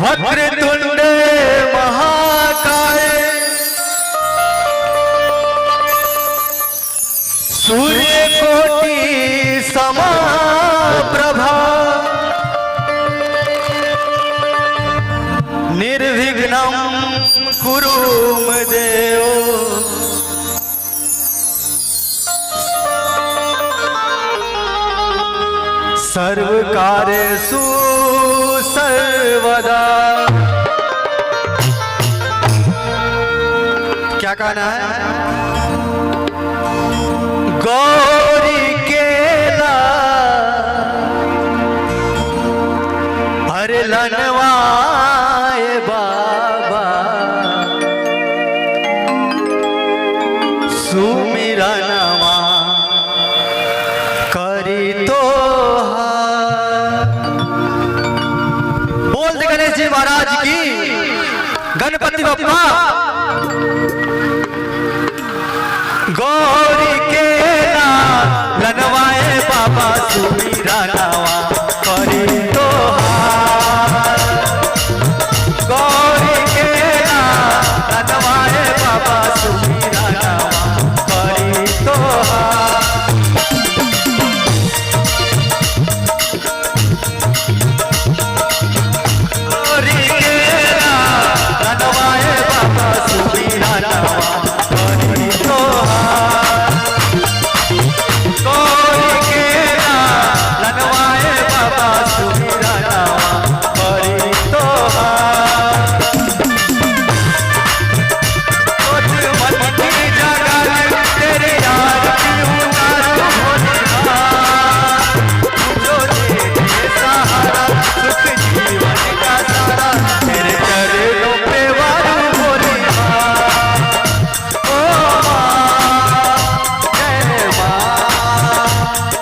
वक्रतुंड महाकाय सूर्यकोटि समप्रभा निर्विघ्नं कुरु मे देव। सर्वकार्येषु सर्वदा। क्या कहना है? गौरी केला हरे लनवाए बाबा सुमिरनवा करी तो बोल दे गणेश जी महाराज की, गणपति बप्पा। गौरी केला लनवाए बाबा सुमिरनवा करी तो गौरी केला लनवाए बाबा सुमिरनवा करी तो गौरी केला लनवाए बाबा सुमिरनवा करी तो गौरी केला लनवाए बाबा सुमिरनवा करी तो तेरे याद की उतारू सहारा सुख जीवन का सारा तेरे चरणों पे वारू भोली माँ। ओ माँ जय माँ,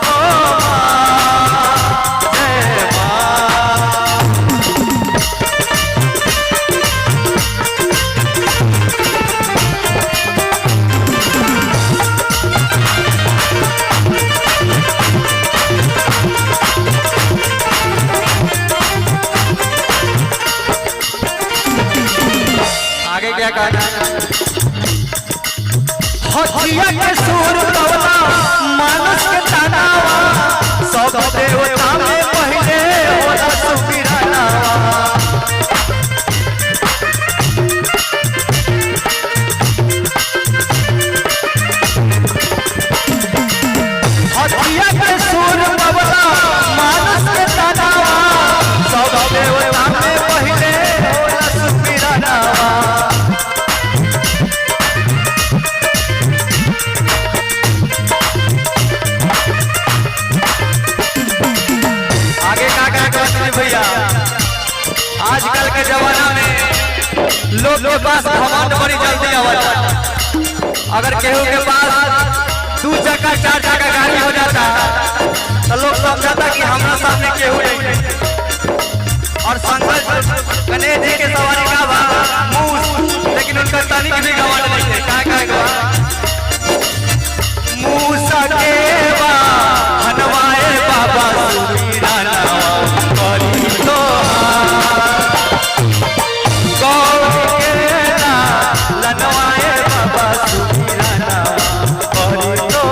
ओ माँ जय माँ। आगे क्या कहना है? हथिया के सूर कवला मानस के तनावा सब देवता में पहले होला सुमिरनवा। हथिया के सूर कवला मानस के तनावा सब देवता में पहले होला सुमिरनवा। आगे क्या कहते हैं भैया? आजकल के जमाना में लोग के पास घमंड बड़ी जल्दी आवता। अगर केहू के पास 2 चक्का 4 चक्का गाड़ी हो जाता तो लोग समझाता कि हमारा सामने केहू नहीं है। और शंकर गणेश जी के सवारी का बा मूस, लेकिन उनका तनिक भी घमंड नहीं है। क्या कहेगा? मूसा के बा हनवाए बाबा सुमिरनवा करी तो गौरी केला लनवाए बाबा सुमिरनवा करी तो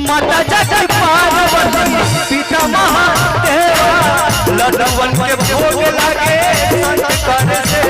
माता जगत पार्वती पिता महादेवा लड्डूवन के भोग लगे शंकर से